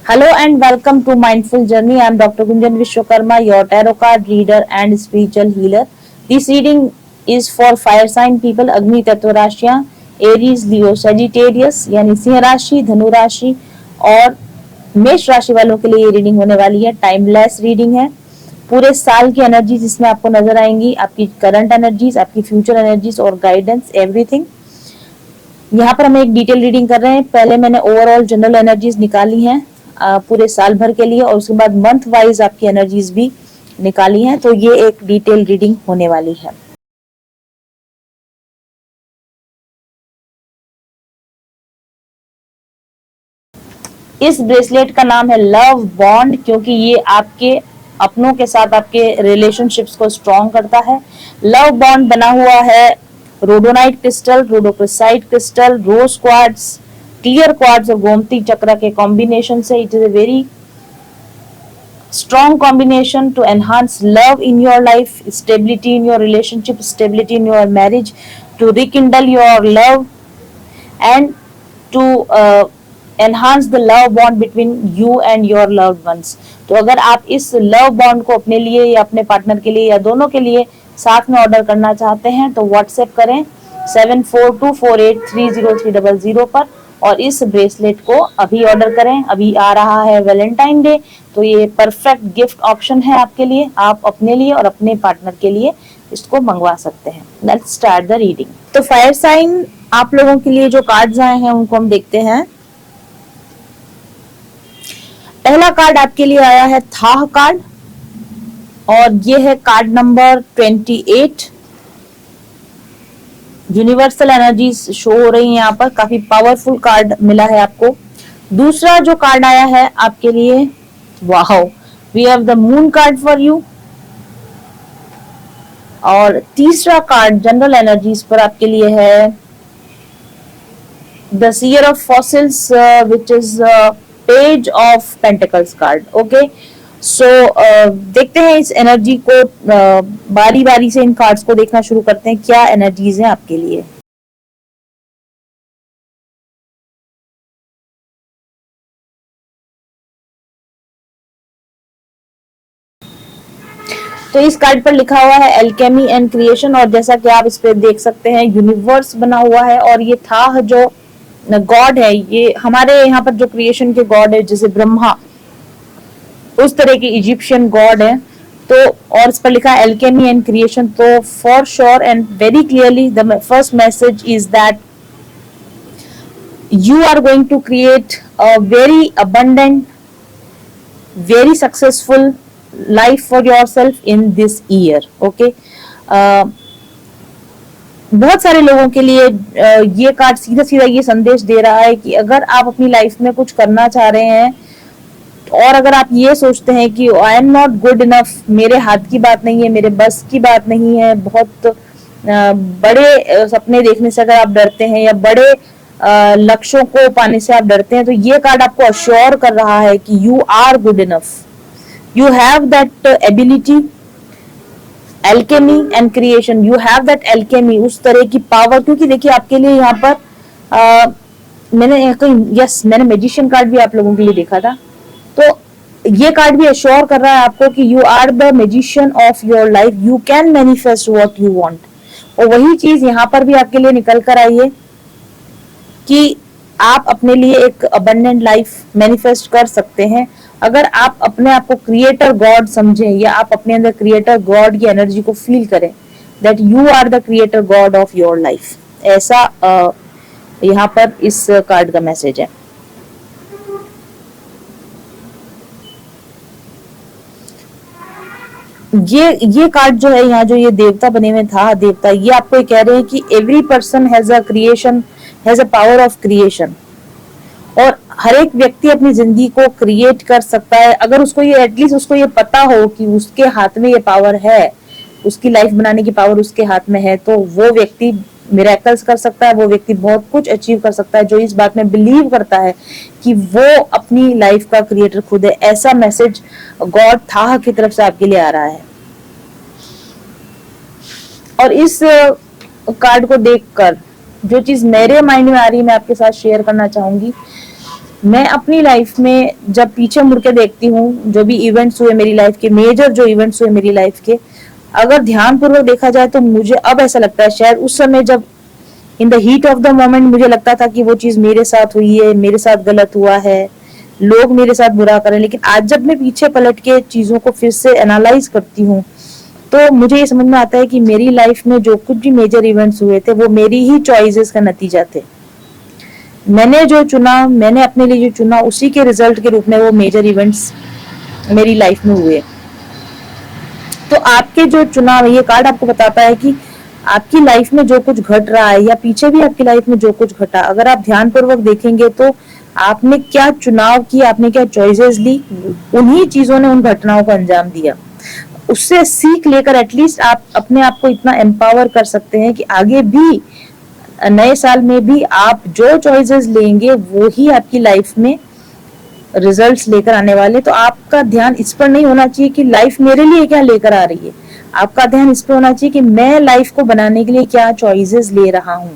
Hello and welcome to Mindful Journey. I am Dr. Gunjan Vishwakarma, your tarot card reader and spiritual healer. This reading is for fire sign people, Agni तत्व राशियां, Aries, लियो, Sagittarius यानी सिंह राशि, धनु राशि और मेष राशि वालों के लिए ये रीडिंग होने वाली है। टाइमलेस रीडिंग है। पूरे साल की एनर्जीज इसमें आपको नजर आएंगी, आपकी करंट एनर्जीज, आपकी फ्यूचर एनर्जीज और गाइडेंस, एवरीथिंग। यहाँ पर हम एक डिटेल रीडिंग कर रहे हैं। पहले मैंने ओवरऑल जनरल एनर्जीज निकाली हैं पूरे साल भर के लिए और उसके बाद मंथ वाइज आपकी एनर्जीज भी निकाली हैं, तो ये एक डिटेल रीडिंग होने वाली है। इस ब्रेसलेट का नाम है लव बॉन्ड, क्योंकि ये आपके अपनों के साथ आपके रिलेशनशिप्स को स्ट्रॉन्ग करता है। लव बॉन्ड बना हुआ है रोडोनाइट क्रिस्टल, रोडोक्रिसाइट क्रिस्टल, रोज क्वार्ट्ज, क्लियर क्वार्ट्ज और गोमती चक्र के कॉम्बिनेशन से। It is a very strong combination to enhance love in your life, stability in your relationship, stability in your marriage, to rekindle your love and to enhance the love bond between you and your loved ones. तो अगर आप इस love bond को अपने लिए या अपने partner के लिए या दोनों के लिए साथ में ऑर्डर करना चाहते हैं तो व्हाट्सएप करें 7424830300 पर और इस ब्रेसलेट को अभी ऑर्डर करें। अभी आ रहा है वैलेंटाइन डे, तो ये परफेक्ट गिफ्ट ऑप्शन है आपके लिए। आप अपने लिए और अपने पार्टनर के लिए इसको मंगवा सकते हैं। Let's start the reading. तो फायर साइन आप लोगों के लिए जो कार्ड्स आए हैं उनको हम देखते हैं। पहला कार्ड आपके लिए आया है थाह कार्ड और ये है card number 28। Universal energies show हो रही है यहाँ पर, काफी पावरफुल कार्ड मिला है आपको। दूसरा जो कार्ड आया है आपके लिए, wow, we have the moon card for you. और तीसरा कार्ड जनरल एनर्जीज पर आपके लिए है the seer of fossils which is page of pentacles card. Okay, so देखते हैं इस एनर्जी को, बारी बारी से इन कार्ड्स को देखना शुरू करते हैं, क्या एनर्जीज हैं आपके लिए। तो इस कार्ड पर लिखा हुआ है एल्केमी एंड क्रिएशन और जैसा कि आप इस पे देख सकते हैं यूनिवर्स बना हुआ है और ये था जो गॉड है, ये हमारे यहाँ पर जो क्रिएशन के गॉड है जैसे ब्रह्मा, उस तरह के इजिप्शियन गॉड है। तो और इस पर लिखा है एल्केमी एंड क्रिएशन। तो for sure and very clearly the first message is that you are going to create a very abundant, very successful life for yourself in this year. Okay, बहुत सारे लोगों के लिए ये कार्ड सीधा सीधा ये संदेश दे रहा है कि अगर आप अपनी लाइफ में कुछ करना चाह रहे हैं और अगर आप ये सोचते हैं कि I am not good enough, मेरे हाथ की बात नहीं है, मेरे बस की बात नहीं है, बहुत बड़े सपने देखने से अगर आप डरते हैं या बड़े लक्ष्यों को पाने से आप डरते हैं, तो ये कार्ड आपको अश्योर कर रहा है कि you are good enough, you have that ability, alchemy and creation, you have that alchemy, उस तरह की पावर। क्योंकि देखिए आपके लिए यहाँ पर मैंने मैजिशियन कार्ड भी आप लोगों के लिए देखा था, तो ये कार्ड भी अश्योर कर रहा है आपको कि you are the magician of your life, you can manifest what you want. और वही चीज यहाँ पर भी आपके लिए निकल कर आई है कि आप अपने लिए एक अबंडेंट लाइफ मैनिफेस्ट कर सकते हैं अगर आप अपने आप को क्रिएटर गॉड समझें या आप अपने अंदर क्रिएटर गॉड की एनर्जी को फील करें, that you are the creator god of your life. ऐसा यहाँ पर इस कार्ड का मैसेज है। ये कार्ड जो है यहाँ जो ये देवता बने हुए था, देवता, ये आपको कह रहे हैं कि every person has a creation, has a power of creation, और हर एक व्यक्ति अपनी जिंदगी को क्रिएट कर सकता है अगर उसको ये एटलीस्ट उसको ये पता हो कि उसके हाथ में ये पावर है, उसकी लाइफ बनाने की पावर उसके हाथ में है, तो वो व्यक्ति मिरेकल्स कर सकता है, वो व्यक्ति बहुत कुछ अचीव कर सकता है जो इस बात में बिलीव करता है कि वो अपनी लाइफ का क्रिएटर खुद है। ऐसा मैसेज गॉड थाह की तरफ से आपके लिए आ रहा है। और इस कार्ड को देखकर जो चीज मेरे माइंड में आ रही है मैं आपके साथ शेयर करना चाहूंगी मैं अपनी लाइफ में जब पीछे मुड़ के देखती हूँ, जो भी इवेंट्स हुए मेरी लाइफ के, मेजर जो इवेंट्स हुए मेरी लाइफ के, अगर ध्यानपूर्वक देखा जाए तो मुझे अब ऐसा लगता है, शायद उस समय जब in the heat of the moment मुझे लगता था कि वो चीज मेरे साथ हुई है, मेरे साथ गलत हुआ है, लोग मेरे साथ बुरा करें, लेकिन आज जब मैं पीछे पलट के चीजों को फिर से एनालाइज करती हूँ तो मुझे ये समझ में आता है कि मेरी लाइफ में जो कुछ भी मेजर इवेंट्स हुए थे वो मेरी ही चॉइसेस का नतीजा थे। मैंने जो चुना, मैंने अपने लिए जो चुना, उसी के रिजल्ट के रूप में वो मेजर इवेंट्स मेरी लाइफ में हुए। तो आपके जो चुनाव, ये कार्ड आपको बताता है कि आपकी लाइफ में जो कुछ घट रहा है या पीछे भी आपकी लाइफ में जो कुछ घटा, अगर आप ध्यानपूर्वक देखेंगे तो आपने क्या चुनाव किया, आपने क्या चॉइसेस ली, उन्हीं चीजों ने उन घटनाओं को अंजाम दिया। उससे सीख लेकर एटलीस्ट आप अपने आप को इतना एम्पावर कर सकते हैं कि आगे भी नए साल में भी आप जो चॉइसेस लेंगे वो ही आपकी लाइफ में रिजल्ट्स लेकर आने वाले। तो आपका ध्यान इस पर नहीं होना चाहिए कि लाइफ मेरे लिए क्या लेकर आ रही है, आपका ध्यान इस पर होना चाहिए कि मैं लाइफ को बनाने के लिए क्या चॉइसेस ले रहा हूं।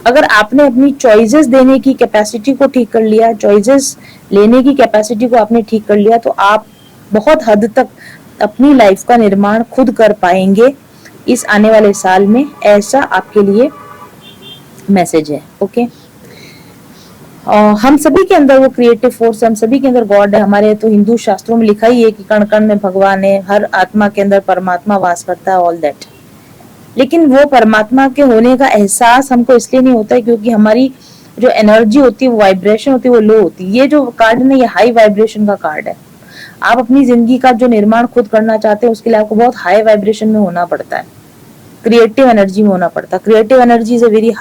अगर आपने अपनी चॉइसेस देने की कैपेसिटी को ठीक कर लिया, चॉइसेस लेने की कैपेसिटी को आपने ठीक कर लिया, तो आप बहुत हद तक अपनी लाइफ का निर्माण खुद कर पाएंगे इस आने वाले साल में। ऐसा आपके लिए मैसेज है। ओके, हम सभी के अंदर वो क्रिएटिव फोर्स है, हम सभी के अंदर गॉड है। हमारे तो हिंदू शास्त्रों में लिखा ही है कि कण कण में भगवान है, हर आत्मा के अंदर परमात्मा वास करता है, ऑल दैट। लेकिन वो परमात्मा के होने का एहसास हमको इसलिए नहीं होता है क्योंकि हमारी जो एनर्जी होती है, वो वाइब्रेशन होती है, वो लो होती है। ये जो कार्ड है ना, ये हाई वाइब्रेशन का कार्ड है। आप अपनी जिंदगी का जो निर्माण खुद करना चाहते हैं उसके लिए आपको बहुत हाई वाइब्रेशन में होना पड़ता है, क्रिएटिव एनर्जी में होना पड़ता है। Creative energy is a very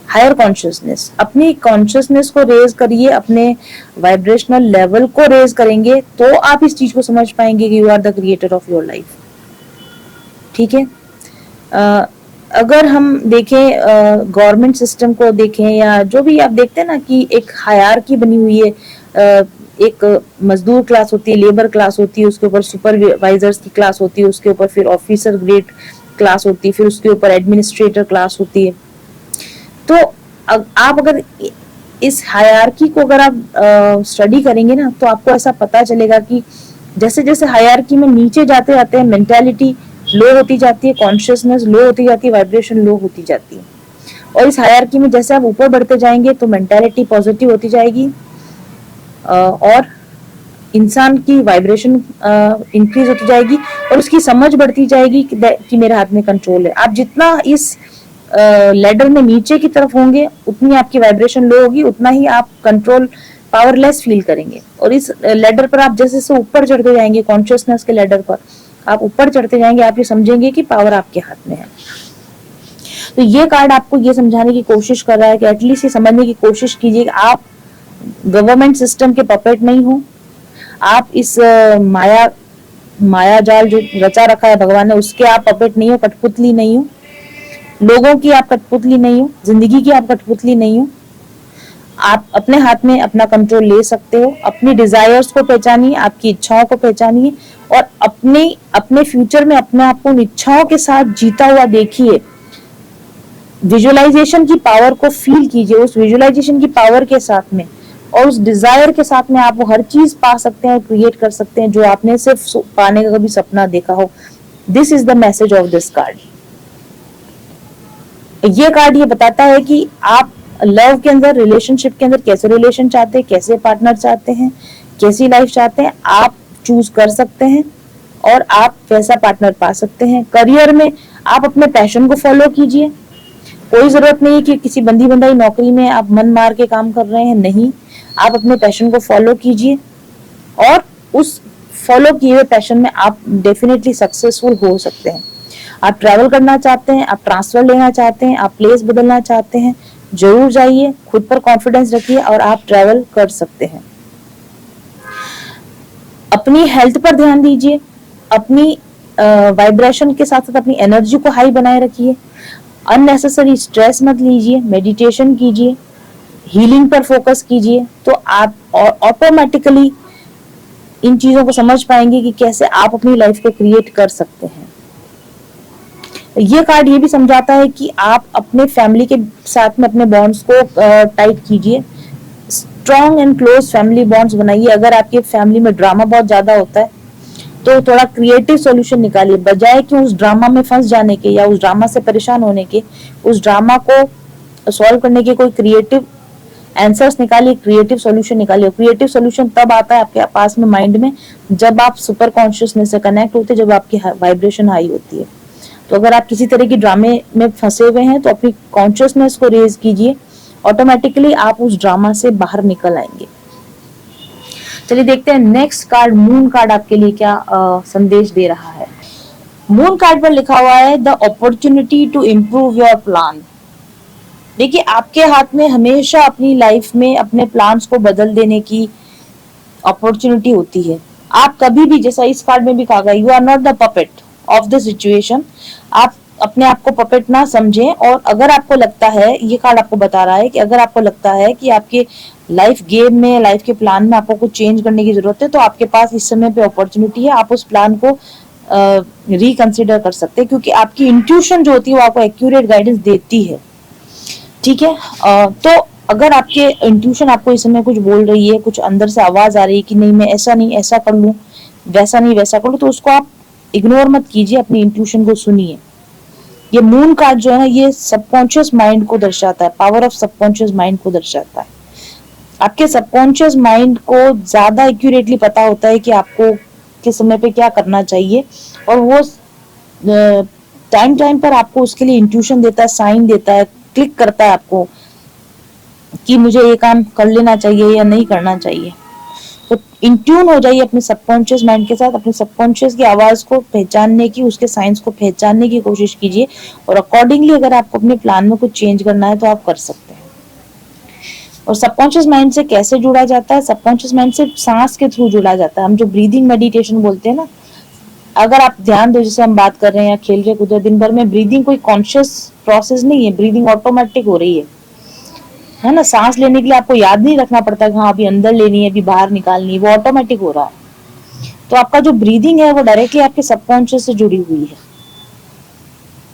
higher consciousness. अपनी कॉन्शियसनेस को रेज करिए, अपने वाइब्रेशनल लेवल को रेज करेंगे तो आप इस चीज को समझ पाएंगे कि you are the creator of your life. ठीक है, अगर हम देखें गवर्नमेंट सिस्टम को देखें या जो भी आप देखते हैं ना कि एक हायरार्की बनी हुई है, एक मजदूर क्लास होती है, लेबर क्लास होती है, उसके ऊपर सुपरवाइजर्स की क्लास होती है, उसके ऊपर फिर ऑफिसर ग्रेड क्लास होती है, फिर उसके ऊपर एडमिनिस्ट्रेटर क्लास होती है। तो आप अगर इस हायरार्की को अगर आप स्टडी करेंगे ना तो आपको ऐसा पता चलेगा कि जैसे जैसे हायरार्की में नीचे जाते जाते हैं, मेंटालिटी लो होती जाती है, कॉन्शियसनेस लो होती जाती है, वाइब्रेशन लो होती जाती है। और इस हायरार्की में जैसे आप ऊपर बढ़ते जाएंगे तो मेंटालिटी पॉजिटिव होती जाएगी और इंसान की वाइब्रेशन इंक्रीज होती जाएगी और उसकी समझ बढ़ती जाएगी कि मेरे हाथ में कंट्रोल है। आप जितना इस लेडर में नीचे की तरफ होंगे उतनी आपकी वाइब्रेशन लो होगी, उतना ही आप कंट्रोल पावरलेस फील करेंगे। और इस लेडर पर आप जैसे जैसे ऊपर चढ़ते जाएंगे, कॉन्शियसनेस के लेडर पर आप ऊपर चढ़ते जाएंगे, आप ये समझेंगे कि पावर आपके हाथ में है। तो ये कार्ड आपको ये समझाने की कोशिश कर रहा है कि एटलीस्ट ये समझने की कोशिश कीजिए कि आप गवर्नमेंट सिस्टम के पपेट नहीं हो, आप इस माया जाल जो रचा रखा है भगवान ने उसके आप पपेट नहीं हो, कठपुतली नहीं हो, लोगों की आप कठपुतली नहीं हो, जिंदगी की आप कठपुतली नहीं हो। आप अपने हाथ में अपना कंट्रोल ले सकते हो। अपनी डिजायर्स को पहचानिए, आपकी इच्छाओं को पहचानिए और अपने फ्यूचर में अपने आप को उन इच्छाओं के साथ जीता हुआ देखिए। विजुअलाइजेशन की पावर को फील कीजिए, उस विजुअलाइजेशन की पावर के साथ में और उस डिजायर के साथ में आप वो हर चीज पा सकते हैं और क्रिएट कर सकते हैं जो आपने सिर्फ पाने का कभी सपना देखा हो। This is the message of this card. ये कार्ड ये बताता है कि आप लव के अंदर, रिलेशनशिप के अंदर कैसे रिलेशन चाहते हैं, कैसे पार्टनर चाहते हैं, कैसी लाइफ चाहते हैं, आप चूज कर सकते हैं और आप वैसा पार्टनर पा सकते हैं। करियर में आप अपने पैशन को फॉलो कीजिए। कोई जरूरत नहीं है कि किसी बंदी बंधाई नौकरी में आप मन मार के काम कर रहे हैं, नहीं, आप अपने पैशन को फॉलो कीजिए और उस फॉलो किए हुए पैशन में आप डेफिनेटली सक्सेसफुल हो सकते हैं। आप ट्रैवल करना चाहते हैं, आप ट्रांसफर लेना चाहते हैं, आप प्लेस बदलना चाहते हैं, जरूर जाइए, खुद पर कॉन्फिडेंस रखिए और आप ट्रैवल कर सकते हैं। अपनी हेल्थ पर ध्यान दीजिए, अपनी वाइब्रेशन के साथ साथ अपनी एनर्जी को हाई बनाए रखिए। अननेसेसरी स्ट्रेस मत लीजिए, मेडिटेशन कीजिए, हीलिंग पर फोकस कीजिए, तो आप ऑटोमेटिकली इन चीजों को समझ पाएंगे कि कैसे आप अपनी लाइफ को क्रिएट कर सकते हैं। ये कार्ड ये भी समझाता है कि आप अपने फैमिली के साथ में अपने बॉन्ड्स को टाइट कीजिए, strong and close family bonds बनाइए। अगर आपकी फैमिली में ड्रामा बहुत ज्यादा होता है तो थोड़ा क्रिएटिव सॉल्यूशन निकालिए, बजाय कि उस ड्रामा में फंस जाने के या उस ड्रामा से परेशान होने के। उस ड्रामा को सॉल्व करने के कोई क्रिएटिव आंसर्स निकालिए, क्रिएटिव सॉल्यूशन निकालिए। क्रिएटिव सॉल्यूशन तब आता है आपके पास में माइंड में जब आप सुपर कॉन्शियसनेस से कनेक्ट होते हैं, जब आपकी वाइब्रेशन हाई होती है। तो अगर आप किसी तरह की ड्रामे में फंसे हुए हैं तो अपनी कॉन्शियसनेस को रेज कीजिए, ऑटोमेटिकली आप उस ड्रामा से बाहर निकल आएंगे। चलिए देखते हैं नेक्स्ट कार्ड, मून कार्ड आपके लिए क्या संदेश दे रहा है। मून कार्ड पर लिखा हुआ है the opportunity to improve your plan. देखिए, आपके हाथ में हमेशा अपनी लाइफ में अपने प्लान्स को बदल देने की अपॉर्चुनिटी होती है। आप कभी भी, जैसा इस कार्ड में भी कहा गया, you are not the puppet of the situation. आप अपने आप को पपेट ना समझें। और अगर आपको लगता है, ये कार्ड आपको बता रहा है कि अगर आपको लगता है कि आपके लाइफ गेम में, लाइफ के प्लान में आपको कुछ चेंज करने की जरूरत है, तो आपके पास इस समय पे अपॉर्चुनिटी है। आप उस प्लान को रिकंसिडर कर सकते हैं, क्योंकि आपकी इंट्यूशन जो होती है वो आपको एक्यूरेट गाइडेंस देती है। ठीक है, तो अगर आपके इंट्यूशन आपको इस समय कुछ बोल रही है, कुछ अंदर से आवाज आ रही है कि नहीं मैं ऐसा नहीं ऐसा कर लूं, वैसा नहीं वैसा कर लूं, तो उसको आप इग्नोर मत कीजिए, अपनी इंट्यूशन को सुनिए। ये मून कार्ड जो है ना, ये सबकॉन्शियस माइंड को दर्शाता है, पावर ऑफ सबकॉन्शियस माइंड को दर्शाता है। आपके सबकॉन्शियस माइंड को ज्यादा एक्यूरेटली पता होता है कि आपको किस समय पे क्या करना चाहिए, और वो टाइम टाइम पर आपको उसके लिए इंट्यूशन देता है, साइन देता है, क्लिक करता है आपको कि मुझे ये काम कर लेना चाहिए या नहीं करना चाहिए। तो इंट्यून हो जाइए अपने सबकॉन्शियस माइंड के साथ, अपने सबकॉन्शियस की आवाज को पहचानने की, उसके साइंस को पहचानने की कोशिश कीजिए, और अकॉर्डिंगली अगर आपको अपने प्लान में कुछ चेंज करना है तो आप कर सकते हैं। और सबकॉन्शियस माइंड से कैसे जुड़ा जाता है? सबकॉन्शियस माइंड से सांस के थ्रू जुड़ा जाता है। हम जो ब्रीदिंग मेडिटेशन बोलते हैं ना, अगर आप ध्यान दो, जैसे हम बात कर रहे हैं या खेल रहे कूद रहे दिन भर में, ब्रीदिंग कोई कॉन्शियस प्रोसेस नहीं है, ब्रीदिंग ऑटोमेटिक हो रही है ना। सांस लेने के लिए आपको याद नहीं रखना पड़ता कि हाँ अभी अंदर लेनी है, अभी बाहर निकालनी है, वो ऑटोमेटिक हो रहा है। तो आपका जो ब्रीदिंग है वो डायरेक्टली आपके सबकॉन्शियस से जुड़ी हुई है।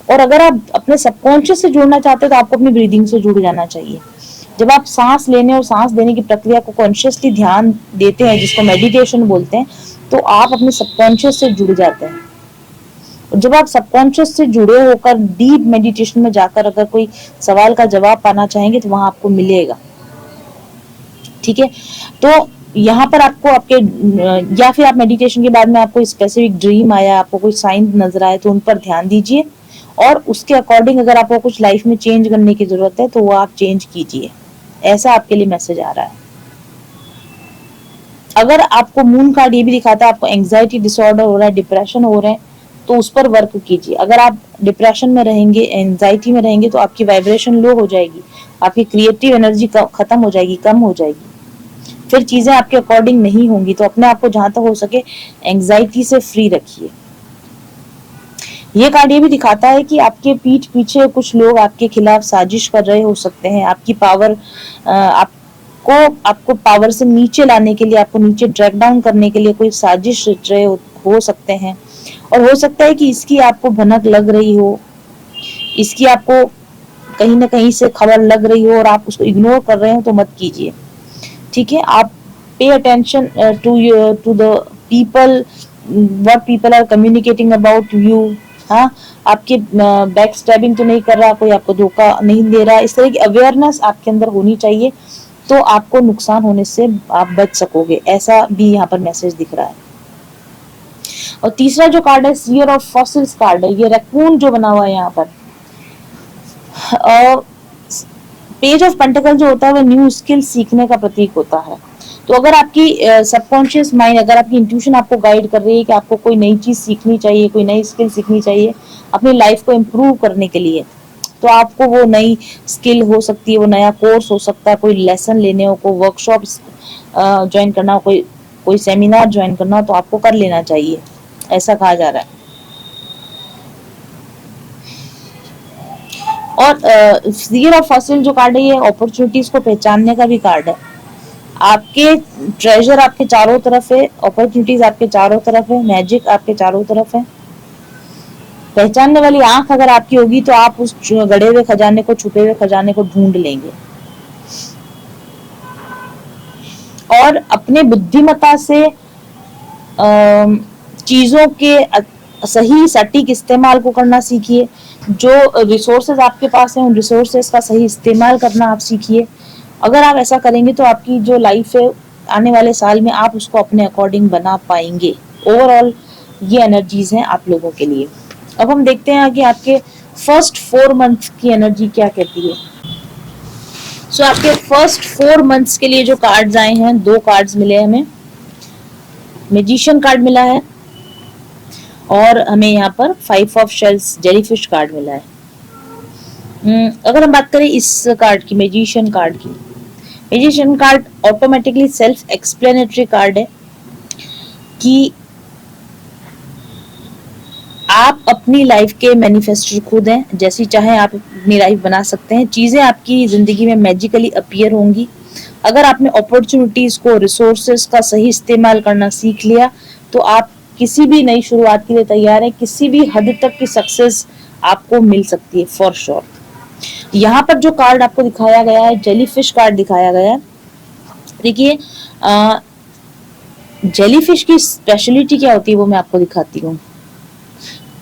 और अगर आप अपने सबकॉन्शियस से जुड़ना चाहते हैं तो आपको अपनी ब्रीदिंग से जुड़ जाना चाहिए। जब आप सांस लेने और सांस देने की प्रक्रिया को कॉन्शियसली ध्यान देते हैं, जिसको मेडिटेशन बोलते हैं, तो आप अपने सबकॉन्शियस से जुड़ जाते हैं। और जब आप सबकॉन्शियस से जुड़े होकर डीप मेडिटेशन में जाकर अगर कोई सवाल का जवाब पाना चाहेंगे तो वहां आपको मिलेगा। ठीक है, तो यहाँ पर आपको आपके, या फिर आप मेडिटेशन के बाद में आपको स्पेसिफिक ड्रीम आया, आपको कोई साइन नजर आए, तो उन पर ध्यान दीजिए, और उसके अकॉर्डिंग अगर आपको कुछ लाइफ में चेंज करने की जरूरत है तो वो आप चेंज कीजिए। ऐसा आपके लिए मैसेज आ रहा है। अगर आपको मून कार्ड ये भी दिखाता है आपको एंजाइटी डिसऑर्डर हो रहा है, डिप्रेशन हो रहे हैं, तो उस पर वर्क कीजिए। अगर आप डिप्रेशन में रहेंगे, एंजाइटी में रहेंगे, तो आपकी वाइब्रेशन लो हो जाएगी, आपकी क्रिएटिव एनर्जी खत्म हो जाएगी, कम हो जाएगी, फिर चीजें आपके अकॉर्डिंग नहीं होंगी। तो अपने आप को जहां तक हो सके एंजाइटी से फ्री रखिए। ये कार्ड ये भी दिखाता है कि आपके पीठ पीछे कुछ लोग आपके खिलाफ साजिश कर रहे हो सकते हैं। आपकी पावर, आपको पावर से नीचे लाने के लिए, आपको नीचे ड्रैग डाउन करने के लिए कोई साजिश रच रहे हो सकते हैं। और हो सकता है कि इसकी आपको भनक लग रही हो, इसकी आपको कहीं ना कहीं से खबर लग रही हो और आप उसको इग्नोर कर रहे हो, तो मत कीजिए। ठीक है, आप pay attention to the people, what people are communicating about you. हाँ, आपके बैक स्टैबिंग तो नहीं कर रहा, कोई आपको धोखा नहीं दे रहा, इस तरह की अवेयरनेस आपके अंदर होनी चाहिए, तो आपको नुकसान होने से आप बच सकोगे। ऐसा भी यहाँ पर मैसेज दिख रहा है। और तीसरा जो कार्ड है, सीयर ऑफ फॉसिल्स कार्ड है। ये रैकून जो बना हुआ है यहाँ पर, और पेज ऑफ पेंटिकल जो होता है वो न्यू स्किल सीखने का प्रतीक होता है। तो अगर आपकी सबकॉन्शियस माइंड, अगर आपकी इंट्यूशन आपको गाइड कर रही है कि आपको कोई नई चीज सीखनी चाहिए, कोई नई स्किल सीखनी चाहिए अपनी लाइफ को इम्प्रूव करने के लिए, तो आपको वो नई स्किल हो सकती है, वो नया कोर्स हो सकता है, कोई लेसन लेने हो, कोई वर्कशॉप ज्वाइन करना हो, कोई सेमिनार ज्वाइन करना हो, तो आपको कर लेना चाहिए, ऐसा कहा जा रहा है। और सीयर ऑफ फॉसिल जो कार्ड है, ये अपॉर्चुनिटीज को पहचानने का भी कार्ड है। आपके ट्रेजर आपके चारों तरफ है, अपॉर्चुनिटीज आपके चारों तरफ है, मैजिक आपके चारों तरफ है। पहचानने वाली आंख अगर आपकी होगी तो आप उस गड़े हुए खजाने को, छुपे हुए खजाने को ढूंढ लेंगे। और अपने बुद्धिमत्ता से चीजों के सही सटीक इस्तेमाल को करना सीखिए। जो रिसोर्सेज आपके पास हैं उन रिसोर्सेज का सही इस्तेमाल करना आप सीखिए। अगर आप ऐसा करेंगे तो आपकी जो लाइफ है आने वाले साल में आप उसको अपने अकॉर्डिंग बना पाएंगे। ओवरऑल ये एनर्जीज हैं आप लोगों के लिए। अब हम देखते हैं कि आपके फर्स्ट 4 मंथ की एनर्जी क्या कहती है। सो आपके फर्स्ट 4 मंथ्स के लिए जो कार्ड्स आए हैं, 2 कार्ड्स मिले हमें। मैजिशियन कार्ड मिला है और हमें यहाँ पर 5 ऑफ शेल्स जेलीफिश कार्ड मिला है। अगर हम बात करें इस कार्ड की, मैजिशियन कार्ड की, magician card automatically self explanatory card है कि आप अपनी लाइफ के मैनिफेस्टर खुद हैं। जैसी चाहे आप अपनी लाइफ बना सकते हैं। चीजें आपकी जिंदगी में मैजिकली अपीयर होंगी। अगर आपने अपॉर्चुनिटीज को, रिसोर्सेस का सही इस्तेमाल करना सीख लिया तो आप किसी भी नई शुरुआत के लिए तैयार हैं। किसी भी हद तक की सक्सेस आपको मिल सकती है फॉर श्योर। यहाँ पर जो कार्ड आपको दिखाया गया है, जेलीफिश कार्ड दिखाया गया है। देखिए जेलीफिश की स्पेशलिटी क्या होती है वो मैं आपको दिखाती हूँ।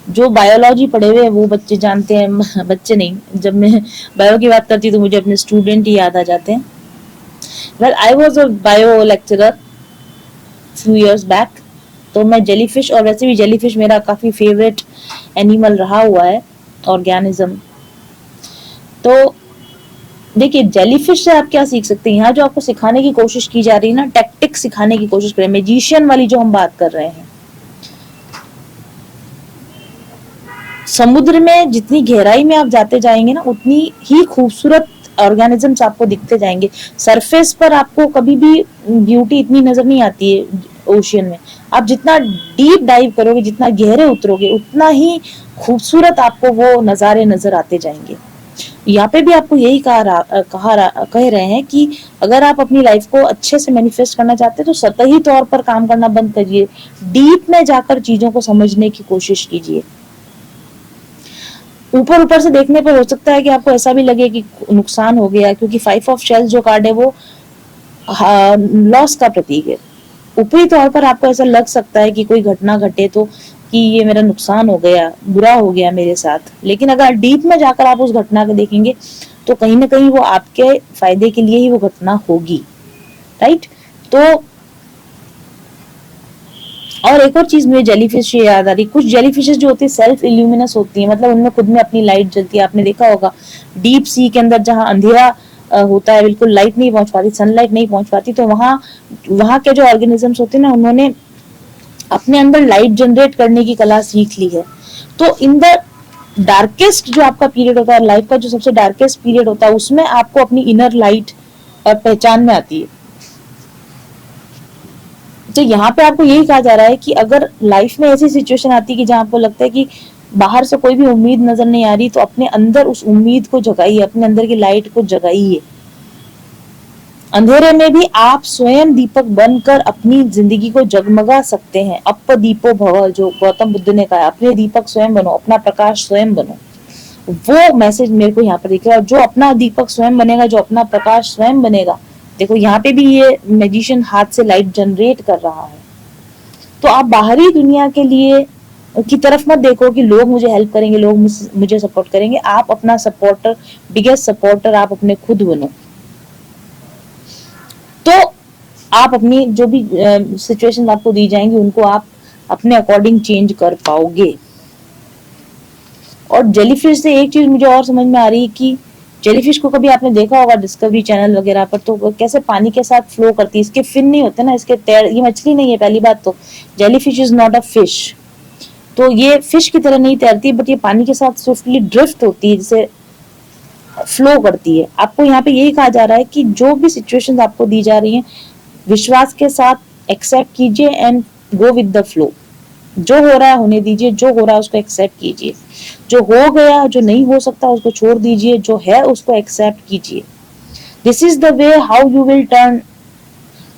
जो बायोलॉजी पढ़े हुए हैं वो बच्चे जानते हैं, बच्चे नहीं, जब मैं बायो की बात करती हूँ तो मुझे अपने स्टूडेंट ही याद आ जाते हैं। Well I was a bio lecturer few years back, तो मैं जेलीफिश, और वैसे भी जेलीफिश मेरा काफी फेवरेट एनिमल रहा हुआ है, ऑर्गेनिज्म। तो देखिए जेलीफिश से आप क्या सीख सकते हैं। यहाँ जो आपको सिखाने की कोशिश की जा रही है ना, टैक्टिक्स सिखाने की कोशिश कर रहे हैं, मैजिशियन वाली जो हम बात कर रहे हैं। समुद्र में जितनी गहराई में आप जाते जाएंगे ना उतनी ही खूबसूरत ऑर्गेनिजम्स आपको दिखते जाएंगे। सरफेस पर आपको कभी भी ब्यूटी इतनी नजर नहीं आती है ओशियन में। आप जितना डीप डाइव करोगे, जितना गहरे उतरोगे, उतना ही खूबसूरत आपको वो नजारे नजर आते जाएंगे। यहाँ पे भी आपको यही कह रहे हैं कि अगर आप अपनी लाइफ को अच्छे से मैनिफेस्ट करना चाहते हैं तो सतही तौर पर काम करना बंद करिए। डीप में जाकर चीजों को समझने की कोशिश कीजिए। ऊपर ऊपर से देखने पर हो सकता है कि आपको ऐसा भी लगे कि नुकसान हो गया, क्योंकि 5 ऑफ शेल्स जो कार्ड है वो लॉस का प्रतीक है। ऊपरी तौर पर आपको ऐसा लग सकता है कि कोई घटना घटे तो कि ये मेरा नुकसान हो गया, बुरा हो गया मेरे साथ, लेकिन अगर डीप में जाकर आप उस घटना को देखेंगे तो कहीं ना कहीं वो आपके फायदे के लिए ही वो घटना होगी, राइट। तो और एक और चीज मुझे जेलीफिश से याद आ रही, कुछ जेलीफिशेस जो होती है सेल्फ इल्यूमिनस होती है, मतलब उनमें खुद में अपनी लाइट जलती है। आपने देखा होगा डीप सी के अंदर जहां अंधेरा होता है, बिल्कुल लाइट नहीं पहुंच पाती, सनलाइट नहीं पहुंच पाती, तो वहां के जो ऑर्गेनिजम्स होते हैं ना, उन्होंने अपने अंदर लाइट जनरेट करने की कला सीख ली है। तो इन द डार्केस्ट जो आपका पीरियड होता है, लाइफ का जो सबसे डार्केस्ट पीरियड होता है, उसमें आपको अपनी इनर लाइट पहचान में आती है। तो यहाँ पे आपको यही कहा जा रहा है कि अगर लाइफ में ऐसी सिचुएशन आती है कि जहां आपको लगता है कि बाहर से कोई भी उम्मीद नजर नहीं आ रही, तो अपने अंदर उस उम्मीद को जगाइए, अपने अंदर की लाइट को जगाइए। अंधेरे में भी आप स्वयं दीपक बनकर अपनी जिंदगी को जगमगा सकते हैं। अप दीपो भव, जो गौतम बुद्ध ने कहा, अपने दीपक स्वयं बनो, अपना प्रकाश स्वयं बनो। वो मैसेज मेरे को यहाँ पर दिख रहा है। जो अपना दीपक स्वयं बनेगा, जो अपना प्रकाश स्वयं बनेगा, देखो यहाँ पे भी ये मैजिशियन हाथ से लाइट जनरेट कर रहा है। तो आप बाहरी दुनिया के लिए की तरफ मत देखो कि लोग मुझे हेल्प करेंगे, लोग मुझे सपोर्ट करेंगे। आप अपना सपोर्टर, बिगेस्ट सपोर्टर आप अपने खुद बनो। तो आप अपनी जो भी सिचुएशन आपको दी जाएंगी उनको आप अपने अकॉर्डिंग चेंज कर पाओगे। और जेलीफिश से एक चीज मुझे और समझ में आ रही है कि जेलीफिश को कभी आपने देखा होगा डिस्कवरी चैनल वगैरह पर, तो कैसे पानी के साथ फ्लो करती है। इसके फिन नहीं होते ना, इसके तैर, ये मछली नहीं है पहली बात तो। Jellyfish is not a fish, तो ये फिश की तरह नहीं तैरती, बट ये पानी के साथ स्विफ्टली ड्रिफ्ट होती है, जिसे फ्लो करती है। आपको यहाँ पे यही कहा जा रहा है कि जो भी सिचुएशंस आपको दी जा रही हैं, विश्वास के साथ एक्सेप्ट कीजिए and go with the flow. जो हो रहा है होने दीजिए, जो हो रहा है उसको एक्सेप्ट कीजिए। जो हो गया, जो नहीं हो सकता उसको छोड़ दीजिए, जो है उसको एक्सेप्ट कीजिए। This is the way how you will turn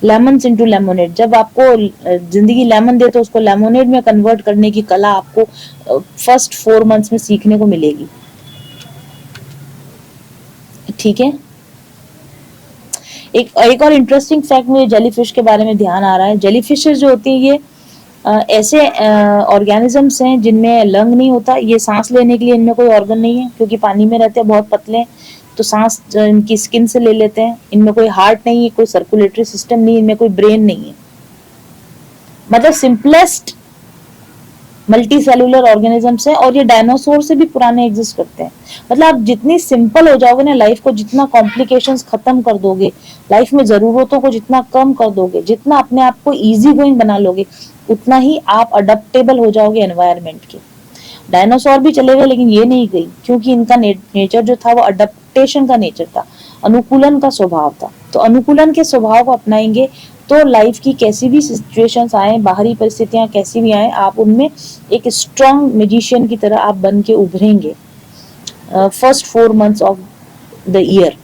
lemons into lemonade. जब आपको जिंदगी लेमन दे तो उसको लेमोनेड में कन्वर्ट करने की कला आपको फर्स्ट 4 मंथ्स में सीखने को मिलेगी, ठीक है। एक एक और इंटरेस्टिंग फैक्ट मुझे जेलीफिश के बारे में ध्यान आ रहा है। जेलीफिशेस जो होती है ये ऐसे ऑर्गेनिजम्स हैं जिनमें लंग नहीं होता, ये सांस लेने के लिए इनमें कोई ऑर्गन नहीं है क्योंकि पानी में रहते हैं, बहुत पतले हैं, तो सांस इनकी स्किन से ले लेते हैं। इनमें कोई हार्ट नहीं है, कोई सर्कुलेटरी सिस्टम नहीं, इनमें कोई ब्रेन नहीं है। मतलब सिंपलेस्ट मल्टी सेलुलर ऑर्गेनिजम्स है और ये डायनासोर से भी पुराने एग्जिस्ट करते हैं। मतलब आप जितनी सिंपल हो जाओगे ना लाइफ को, जितना कॉम्प्लिकेशंस खत्म कर दोगे, लाइफ में जरूरतों को जितना कम कर दोगे, जितना अपने आप को इजी गोइंग बना लोगे, उतना ही आप अडेप्टेबल हो जाओगे एनवायरनमेंट के। डायनासोर भी चले गए लेकिन ये नहीं गई, क्योंकि इनका नेचर जो था वो अडेप्टेशन का नेचर था, अनुकूलन का स्वभाव था। तो अनुकूलन के स्वभाव को अपनाएंगे तो लाइफ की कैसी भी सिचुएशंस आए, बाहरी परिस्थितियां कैसी भी आए, आप उनमें एक स्ट्रॉन्ग मैजिशियन की तरह आप बन के उभरेंगे first 4 months of the year.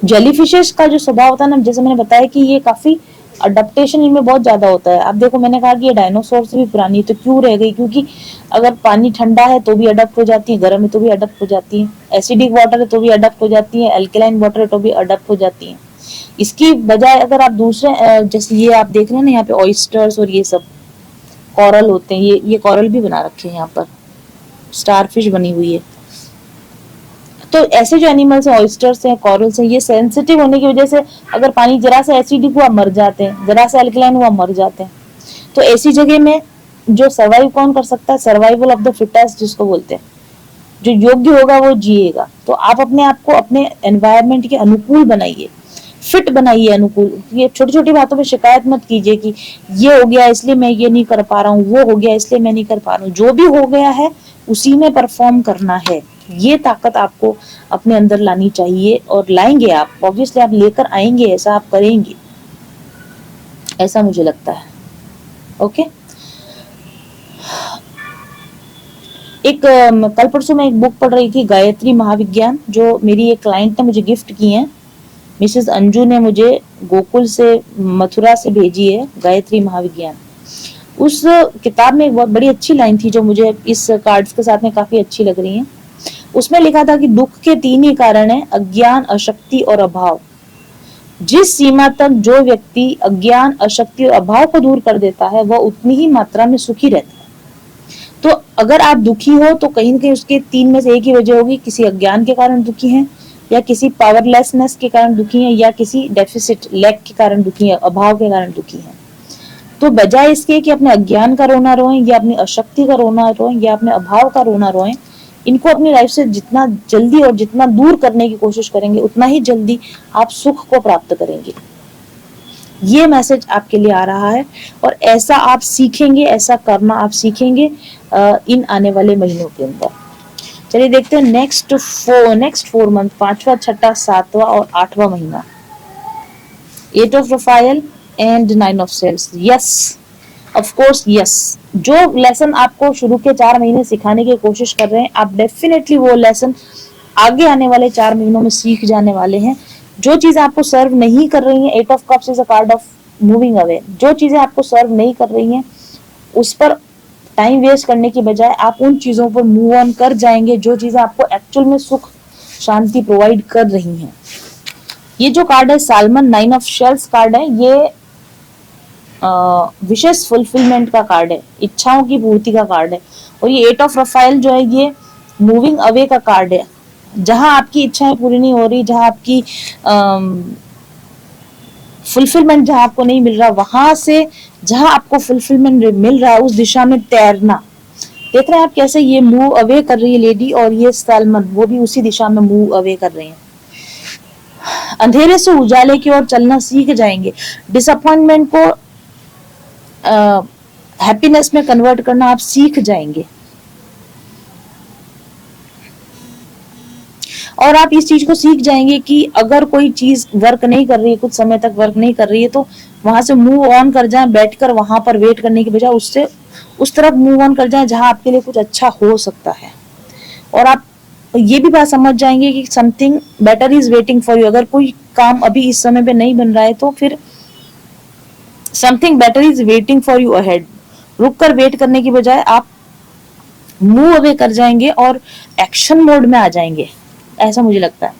Jellyfishes का जो स्वभाव होता है ना, जैसे मैंने बताया कि ये काफी अडेप्टेशन इनमें बहुत ज्यादा होता है। अब देखो मैंने कहा कि ये डायनासोर से भी पुरानी है, तो क्यों रह गई? क्योंकि अगर पानी ठंडा है तो भी अडेप्ट हो जाती है, गर्म है तो भी अडेप्ट हो जाती है, एसिडिक वाटर है तो भी अडेप्ट हो जाती है, अल्कलाइन वाटर है तो भी अडेप्ट हो जाती है। इसकी बजाय अगर आप दूसरे जैसे ये आप देख रहे हैं ना, यहाँ पे ऑयस्टर्स और ये सब कॉरल होते हैं, ये कॉरल भी बना रखे हैं, यहाँ पर स्टारफिश बनी हुई है। तो ऐसे जो एनिमल्स हैं, ऑयस्टर्स हैं, कॉरल्स हैं, ये सेंसिटिव होने की वजह से अगर पानी जरा सा एसिडिक हुआ मर जाते हैं, जरा सा अल्कलाइन हुआ मर जाते हैं। तो ऐसी जगह में जो सर्वाइव कौन कर सकता है? सर्वाइवल ऑफ द फिटेस्ट जिसको बोलते हैं, जो योग्य होगा वो जिएगा। तो आप अपने आप को अपने एनवायरनमेंट के अनुकूल बनाइए, फिट बनाइए, अनुकूल। ये छोटी छोटी बातों पे शिकायत मत कीजिए कि ये हो गया इसलिए मैं ये नहीं कर पा रहा हूँ, वो हो गया इसलिए मैं नहीं कर पा रहा हूँ। जो भी हो गया है उसी में परफॉर्म करना है। ये ताकत आपको अपने अंदर लानी चाहिए और लाएंगे आप, ऑब्वियसली आप लेकर आएंगे, ऐसा आप करेंगे, ऐसा मुझे लगता है। ओके। एक कल परसों मैं एक बुक पढ़ रही थी, गायत्री महाविज्ञान, जो मेरी एक क्लाइंट ने मुझे गिफ्ट की है। मिसेस अंजू ने मुझे गोकुल से, मथुरा से भेजी है, गायत्री महाविज्ञान। उस किताब में एक बहुत बड़ी अच्छी लाइन थी जो मुझे इस कार्ड्स के साथ में काफी अच्छी लग रही है। उसमें लिखा था कि दुख के 3 ही कारण है, अज्ञान, अशक्ति और अभाव। जिस सीमा तक जो व्यक्ति अज्ञान, अशक्ति और अभाव को दूर कर देता है वह उतनी ही मात्रा में सुखी रहता है। तो अगर आप दुखी हो तो कहीं न कहीं उसके 3 में से एक ही वजह होगी, किसी अज्ञान के कारण दुखी हैं, या किसी पावरलेसनेस के कारण दुखी हैं, या किसी डेफिसिट, लैक के कारण दुखी हैं, अभाव के कारण दुखी हैं। तो बजाय इसके कि अपने अज्ञान का रोना रोएं, या अपनी अशक्ति का रोना रोएं, या अपने अभाव का रोना रोएं, इनको अपनी लाइफ से जितना जल्दी और जितना दूर करने की कोशिश करेंगे उतना ही जल्दी आप सुख को प्राप्त करेंगे। ये मैसेज आपके लिए आ रहा है और ऐसा आप सीखेंगे, ऐसा करना आप सीखेंगे इन आने वाले महीनों के अंदर। चलिए देखते हैं नेक्स्ट 4 मंथ, 5वां, 6वां, 7वां और 8वां महीना। 8 of Raphael and 9 of sales. Yes, of course yes. जो लेसन आपको शुरू के 4 महीने सिखाने की कोशिश कर रहे हैं, आप डेफिनेटली वो लेसन आगे आने वाले 4 महीनों में सीख जाने वाले हैं। जो चीजें आपको सर्व नहीं कर रही हैं, 8 of cups is a card of moving away. जो चीजें आपको सर्व नहीं कर रही हैं उस पर टाइम वेस्ट करने की बजाय आप उन चीजों पर मूव ऑन कर जाएंगे जो चीजें आपको एक्चुअल में सुख, शांति प्रोवाइड कर रही हैं। ये जो कार्ड है सालमन 9 ऑफ शेल्स कार्ड है, ये विशेष फुलफिलमेंट का कार्ड है, इच्छाओं की पूर्ति का कार्ड है। और ये 8 ऑफ रफाइल जो है ये मूविंग अवे का कार्ड है। जहां आपकी इच्छाएं पूरी नहीं हो रही, जहां आपकी फुलफिलमेंट जहां आपको नहीं मिल रहा, वहां से जहां आपको फुलफिलमेंट मिल रहा है उस दिशा में तैरना। देख रहे हैं आप कैसे ये मूव अवे कर रही है लेडी, और ये सालमन वो भी उसी दिशा में मूव अवे कर रहे हैं। अंधेरे से उजाले की ओर चलना सीख जाएंगे। डिसअपॉइंटमेंट को हैप्पीनेस में कन्वर्ट करना आप सीख जाएंगे। और आप इस चीज को सीख जाएंगे कि अगर कोई चीज वर्क नहीं कर रही है, कुछ समय तक वर्क नहीं कर रही है, तो वहां से मूव ऑन कर जाएं, बैठकर वहां पर वेट करने की बजाय उससे उस तरफ मूव ऑन कर जाएं जहां आपके लिए कुछ अच्छा हो सकता है। और आप ये भी बात समझ जाएंगे कि something better is waiting for you. अगर कोई काम अभी इस समय पे नहीं बन रहा है तो फिर something better is waiting for you ahead. रुक कर वेट करने की बजाय आप मूव अवे कर जाएंगे और एक्शन मोड में आ जाएंगे, ऐसा मुझे लगता है।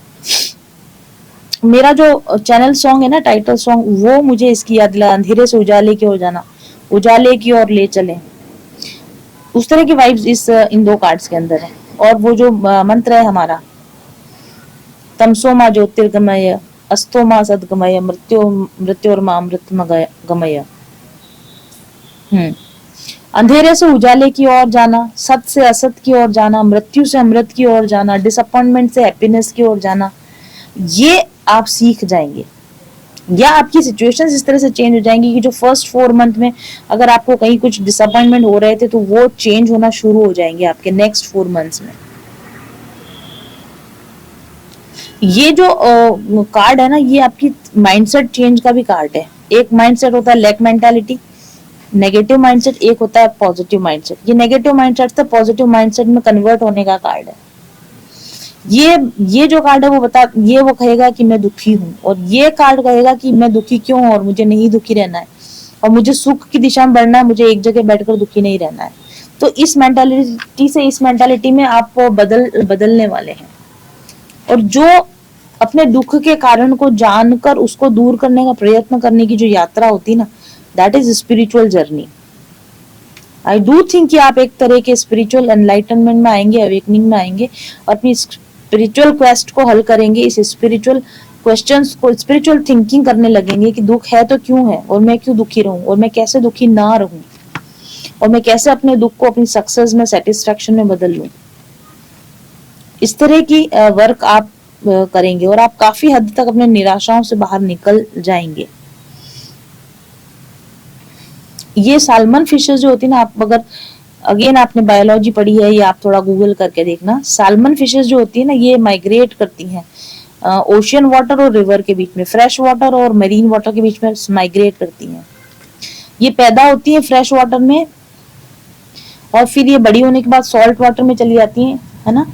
मेरा जो चैनल सॉन्ग है ना, टाइटल सॉन्ग, वो मुझे इसकी याद दिला, अंधेरे से उजाले की ओर जाना, उजाले की ओर ले चले। उस तरह की वाइब्स इन दो कार्ड्स के अंदर है। और वो जो मंत्र है हमारा, तमसो मा ज्योतिर्गमय, अस्तो मा सद्गमय, मृत्योर्मा अमृतमय गमय। अंधेरे से उजाले की ओर जाना, सत से असत की ओर जाना, मृत्यु से अमृत की ओर जाना, डिसअपॉइंटमेंट से हैप्पीनेस की ओर जाना, ये आप सीख जाएंगे। या आपकी सिचुएशंस इस तरह से चेंज हो जाएंगी कि जो फर्स्ट 4 मंथ में अगर आपको कहीं कुछ डिसअपॉइंटमेंट हो रहे थे तो वो चेंज होना शुरू हो जाएंगे आपके नेक्स्ट 4 मंथ्स में। ये जो कार्ड है ना, ये आपकी माइंडसेट चेंज का भी कार्ड है। एक माइंडसेट होता है लैक मेंटालिटी, नेगेटिव माइंडसेट, एक होता है पॉजिटिव माइंडसेट। ये नेगेटिव माइंडसेट से पॉजिटिव माइंडसेट में कन्वर्ट होने का कार्ड है। ये जो कार्ड है वो कहेगा कि मैं दुखी हूँ, और ये कार्ड कहेगा कि मैं दुखी क्यों हूँ और मुझे नहीं दुखी रहना है, और मुझे सुख की दिशा में बढ़ना है, मुझे एक जगह बैठकर दुखी नहीं रहना है। तो इस मेंटालिटी से इस मेंटालिटी में आप बदलने वाले हैं। और जो अपने दुख के कारण को जानकर उसको दूर करने का प्रयत्न करने की जो यात्रा होती है ना, that is spiritual journey. I do think कि आप एक तरह के स्पिरिचुअल एनलाइटनमेंट में आएंगे, अवेकनिंग में आएंगे, और अपनी स्पिरिचुअल क्वेस्ट को हल करेंगे। इस स्पिरिचुअल क्वेश्चंस को, स्पिरिचुअल थिंकिंग करने लगेंगे कि दुख है तो क्यों है, और मैं क्यों दुखी रहूं, और मैं कैसे दुखी ना रहूं, और मैं कैसे अपने दुख को अपनी सक्सेस में, सेटिस्फैक्शन में बदल लूं। इस तरह की वर्क आप करेंगे और आप काफी हद तक अपने निराशाओं से बाहर निकल जाएंगे। ये सालमन फिशेस जो होती है ना, आप अगर अगेन आपने बायोलॉजी पढ़ी है या आप थोड़ा गूगल करके देखना, सालमन फिशेस जो होती है ना, ये माइग्रेट करती हैं ओशियन वाटर और रिवर के बीच में, फ्रेश वाटर और मरीन वाटर के बीच में माइग्रेट करती हैं। ये पैदा होती है फ्रेश वाटर में, और फिर ये बड़ी होने के बाद सॉल्ट वाटर में चली जाती हैं, है ना।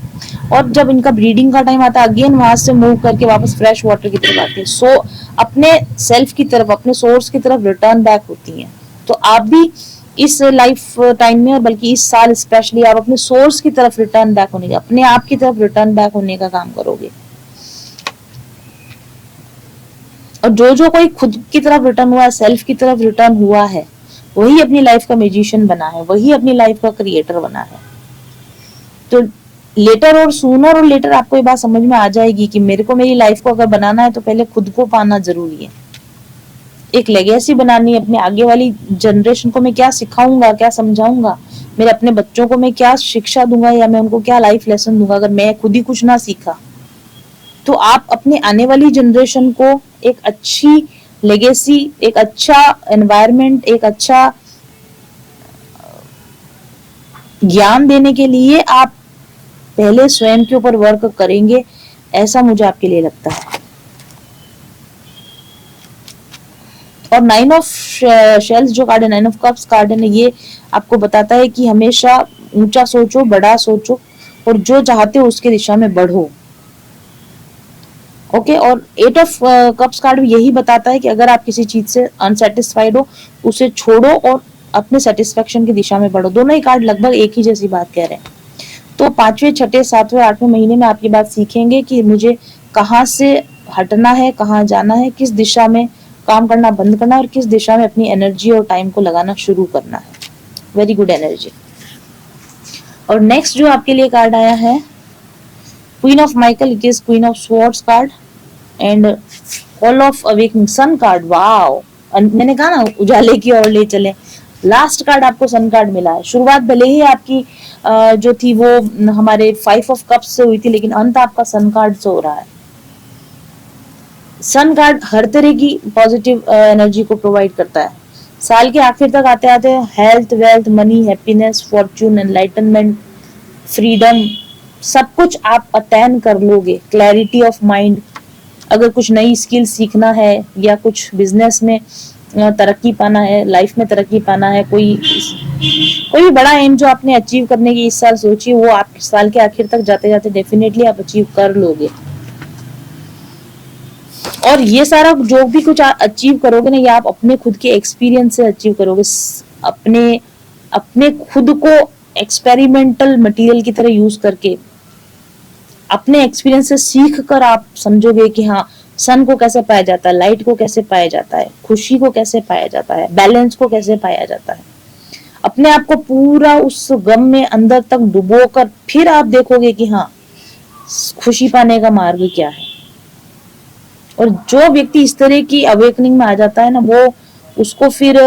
और जब इनका ब्रीडिंग का टाइम आता है, अगेन वहां से मूव करके वापस फ्रेश वाटर की तरफ आती है। सो अपने सेल्फ की तरफ, अपने सोर्स की तरफ रिटर्न बैक होती हैं। तो आप भी इस लाइफ टाइम में, और बल्कि इस साल स्पेशली, आप अपने सोर्स की तरफ रिटर्न बैक होने का, अपने आप की तरफ रिटर्न बैक होने का काम करोगे। और जो कोई खुद की तरफ रिटर्न हुआ है, सेल्फ की तरफ रिटर्न हुआ है, वही अपनी लाइफ का म्यूजिशियन बना है, वही अपनी लाइफ का क्रिएटर बना है। तो लेटर और सूनर और लेटर आपको ये बात समझ में आ जाएगी कि मेरे को मेरी लाइफ को अगर बनाना है तो पहले खुद को पाना जरूरी है। एक लेगेसी बनानी है, अपने आगे वाली जनरेशन को मैं क्या सिखाऊंगा, क्या समझाऊंगा, मेरे अपने बच्चों को मैं क्या शिक्षा दूंगा, या मैं उनको क्या लाइफ लेसन दूंगा, अगर मैं खुद ही कुछ ना सीखा। तो आप अपने आने वाली जनरेशन को एक अच्छी लेगेसी, एक अच्छा एनवायरनमेंट, एक अच्छा ज्ञान देने के लिए आप पहले स्वयं के ऊपर वर्क करेंगे, ऐसा मुझे आपके लिए लगता है। और 9 ऑफ शेल्स जो कार्ड है, 9 ऑफ कप्स कार्ड है, ये आपको बताता है कि हमेशा ऊंचा सोचो, बड़ा सोचो, और जो चाहते हो उसके दिशा में बढ़ो। ओके। और 8 ऑफ कप्स कार्ड भी यही बताता है कि अगर आप किसी चीज से अनसेटिस्फाइड हो, उसे छोड़ो और अपने सेटिस्फेक्शन की दिशा में बढ़ो। दोनों ही कार्ड लगभग एक ही जैसी बात कह रहे हैं। तो 5वें, 6ठे, 7वें, 8वें महीने में आप ये बात सीखेंगे कि मुझे कहाँ से हटना है, कहाँ जाना है, किस दिशा में काम करना बंद करना है, और किस दिशा में अपनी एनर्जी और टाइम को लगाना शुरू करना है। Very good energy. और नेक्स्ट जो आपके लिए कार्ड आया है, queen of Michael, it is queen of swords card and call of awakening, sun card. Wow, मैंने कहा ना उजाले की ओर ले चले। लास्ट कार्ड आपको सन कार्ड मिला है। शुरुआत भले ही आपकी जो थी वो हमारे 5 ऑफ कप्स से हुई थी, लेकिन अंत आपका सन कार्ड से हो रहा है। सन कार्ड हर तरह की पॉजिटिव एनर्जी को प्रोवाइड करता है। साल के आखिर तक आते आते health, wealth, money, happiness, Fortune, enlightenment, freedom, सब कुछ आप अटेन कर लोगे। क्लैरिटी ऑफ माइंड, अगर कुछ नई स्किल सीखना है या कुछ बिजनेस में तरक्की पाना है, लाइफ में तरक्की पाना है, कोई भी बड़ा एम जो आपने अचीव करने की इस साल सोची, वो आप साल के आखिर तक जाते जाते डेफिनेटली आप अचीव कर लोगे। और ये सारा जो भी कुछ आप अचीव करोगे ना, ये आप अपने खुद के एक्सपीरियंस से अचीव करोगे। अपने खुद को एक्सपेरिमेंटल मटेरियल की तरह यूज करके, अपने एक्सपीरियंस से सीख कर आप समझोगे कि हाँ सन को कैसे पाया जाता है, लाइट को कैसे पाया जाता है, खुशी को कैसे पाया जाता है, बैलेंस को कैसे पाया जाता है। अपने आप को पूरा उस गम में अंदर तक डुबोकर फिर आप देखोगे कि हाँ, खुशी पाने का मार्ग क्या है। और जो व्यक्ति इस तरह की अवेकनिंग में आ जाता है ना, वो उसको फिर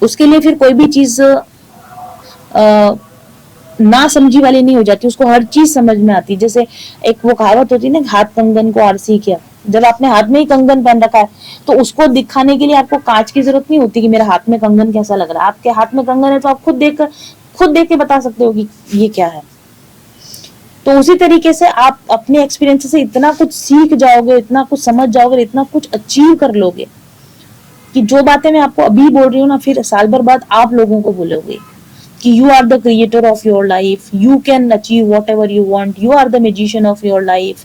उसके लिए फिर कोई भी चीज ना समझी वाली नहीं हो जाती, उसको हर चीज समझ में आती है। जैसे एक वो कहावत होती है ना, हाथ कंगन को आरसी क्या। जब आपने हाथ में ही कंगन पहन रखा है तो उसको दिखाने के लिए आपको कांच की जरूरत नहीं होती कि मेरे हाथ में कंगन कैसा लग रहा है। आपके हाथ में कंगन है तो आप खुद देख के बता सकते हो कि ये क्या है। तो उसी तरीके से आप अपने एक्सपीरियंस से इतना कुछ सीख जाओगे, इतना कुछ समझ जाओगे, इतना कुछ अचीव कर लोगे कि जो बातें मैं आपको अभी बोल रही हूँ ना, फिर साल भर बाद आप लोगों को बोलोगे कि you are the creator of your life, you can achieve whatever you want, you are the magician of your life,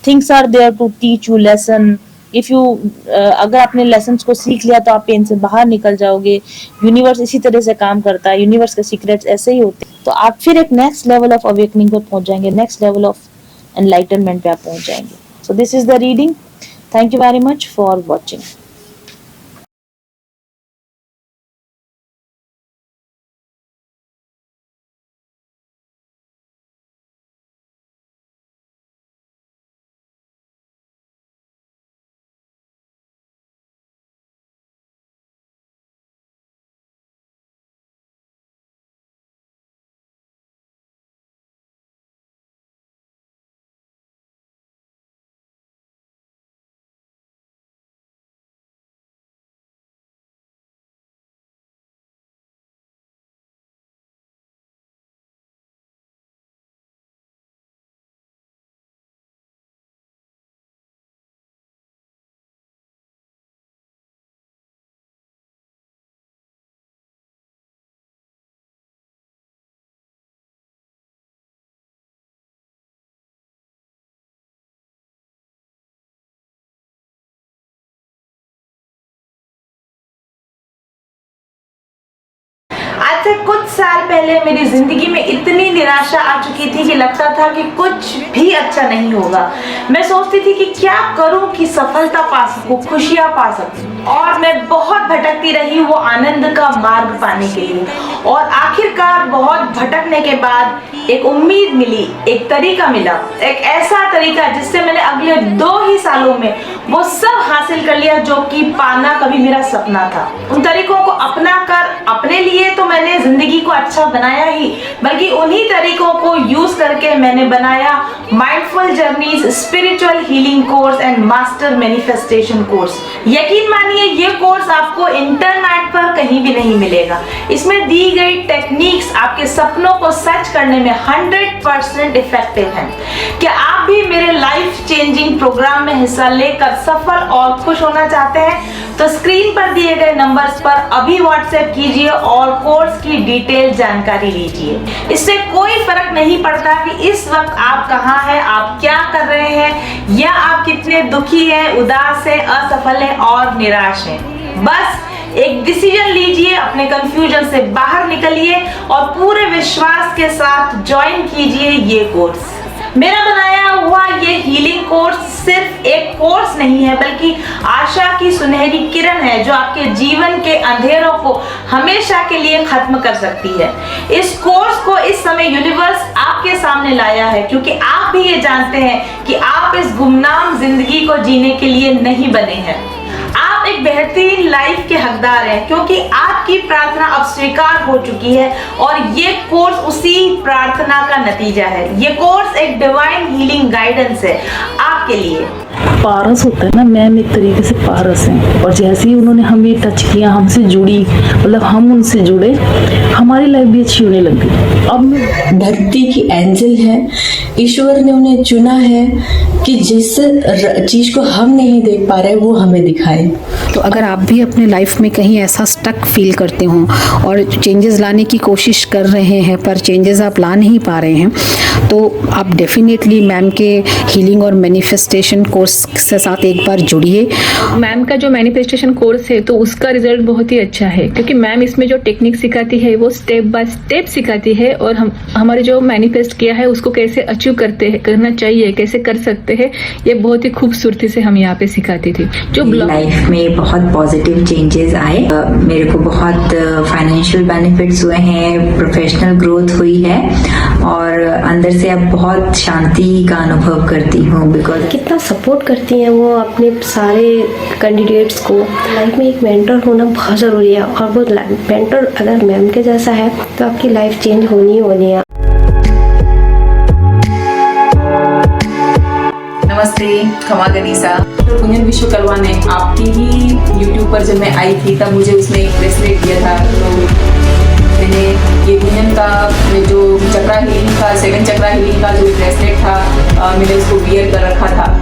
things are there to teach you lesson. If you अगर आपने लेसन को सीख लिया तो आप pen से बाहर निकल जाओगे। यूनिवर्स इसी तरह से काम करता है, यूनिवर्स के सीक्रेट्स ऐसे ही होते हैं। तो आप फिर एक नेक्स्ट लेवल ऑफ अवेकनिंग पर पहुंच जाएंगे, नेक्स्ट लेवल ऑफ एनलाइटनमेंट पे आप पहुंच जाएंगे। So this is the reading. Thank you very much for watching. आज से कुछ साल पहले मेरी जिंदगी में इतनी निराशा आ चुकी थी कि लगता था कि कुछ भी अच्छा नहीं होगा। मैं सोचती थी कि क्या करूं कि सफलता पा सकूं, खुशियां पा सकूं, और मैं बहुत भटकती रही वो आनंद का मार्ग पाने के लिए। और आखिरकार बहुत भटकने के बाद एक उम्मीद मिली, एक तरीका मिला, एक ऐसा तरीका जिससे मैंने अगले 2 ही सालों में वो सब हासिल कर लिया जो कि पाना कभी मेरा सपना था। उन तरीकों को अपना कर अपने लिए तो मैंने जिंदगी को अच्छा बनाया ही, बल्कि उन्हीं तरीकों को यूज करके मैंने बनाया mindful journeys spiritual healing course and master manifestation course. यकीन मानिए ये कोर्स आपको इंटरनेट पर कहीं भी नहीं मिलेगा। इसमें दी गई टेक्निक्स आपके सपनों को सच करने में 100% इफेक्टिव हैं। क्या आप भी मेरे लाइफ चेंजिंग प्रोग्राम में हिस्सा लेकर सफल और खुश होना चाहते हैं? तो स्क्रीन पर दिए गए नंबर्स पर अभी व्हाट्सएप कीजिए और कोर्स की डिटेल जानकारी लीजिए। इससे कोई फर्क नहीं पड़ता कि इस वक्त आप कहाँ हैं, आप क्या कर रहे हैं, या आप कितने दुखी हैं, उदास हैं, असफल हैं और निराश हैं। बस एक डिसीजन लीजिए, अपने कंफ्यूजन से बाहर निकलिए और पूरे विश्वास के साथ ज्वाइन कीजिए ये कोर्स। मेरा बनाया हुआ ये हीलिंग कोर्स सिर्फ एक कोर्स नहीं है, बल्कि आशा की सुनहरी किरण है जो आपके जीवन के अंधेरों को हमेशा के लिए खत्म कर सकती है। इस कोर्स को इस समय यूनिवर्स आपके सामने लाया है क्योंकि आप भी ये जानते हैं कि आप इस गुमनाम जिंदगी को जीने के लिए नहीं बने हैं। आप एक बेहतरीन लाइफ के हकदार हैं क्योंकि आपकी प्रार्थना अब स्वीकार हो चुकी है और ये कोर्स उसी प्रार्थना का नतीजा है। ये कोर्स एक डिवाइन हीलिंग गाइडेंस है आपके लिए। पारस होता है ना, मैम एक तरीके से पारस हैं, और जैसे ही उन्होंने हमें टच किया, हमसे जुड़ी, मतलब हम उनसे जुड़े, हमारी लाइफ भी अच्छी होने लग गई। अब मैं धरती की एंजल है, ईश्वर ने उन्हें चुना है कि जिस चीज को हम नहीं देख पा रहे वो हमें दिखाए। तो अगर आप भी अपने लाइफ में कहीं ऐसा स्टक फील करते हो और चेंजेस लाने की कोशिश कर रहे हैं पर चेंजेस आप ला नहीं पा रहे हैं, तो आप डेफिनेटली मैम के हीलिंग और मैनिफेस्टेशन कोर्स के साथ एक बार जुड़िए। मैम का जो मैनिफेस्टेशन कोर्स है तो उसका रिजल्ट बहुत ही अच्छा है, क्योंकि मैम इसमें जो टेक्निक सिखाती है वो स्टेप बाय स्टेप सिखाती है, और हम हमारे जो मैनिफेस्ट किया है उसको कैसे अचीव करना चाहिए, कैसे कर सकते हैं, ये बहुत ही खूबसूरती से हम यहाँ पे सिखाती थी। जो लाइफ में बहुत पॉजिटिव चेंजेस आए, मेरे को बहुत फाइनेंशियल बेनिफिट्स हुए हैं, प्रोफेशनल ग्रोथ हुई है और अंदर से अब बहुत शांति का अनुभव करती हूँ। बिकॉज कितना सपोर्ट करती हैं वो अपने सारे कैंडिडेट्स को। लाइफ में एक मेंटर होना बहुत ज़रूरी है, और वो मेंटर अगर मैम के जैसा है तो आपकी लाइफ चेंज होनी ही होनी है। नमस्ते, खमा गनीसा। गुंजन विश्वकर्मा ने आपकी ही यूट्यूब पर जब मैं आई थी तब मुझे उसने एक ब्रेसलेट दिया था, तो मैंने ये गुंजन का जो चक्रा हीलिंग का 7 चक्रा हीलिंग का जो ब्रेसलेट था मैंने उसको वियर कर रखा था।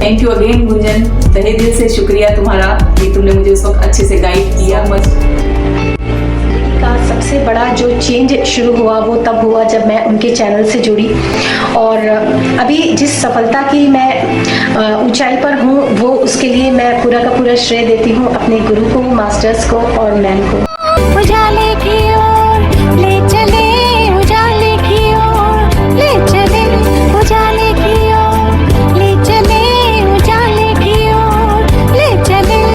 थैंक यू अगेन गुंजन, तहे दिल से शुक्रिया तुम्हारा कि तुमने मुझे उस वक्त अच्छे से गाइड किया। का सबसे बड़ा जो चेंज शुरू हुआ वो तब हुआ जब मैं उनके चैनल से जुड़ी, और अभी जिस सफलता की मैं ऊंचाई पर हूँ वो उसके लिए मैं पूरा का पूरा श्रेय देती हूँ अपने गुरु को, मास्टर्स को और मैम को।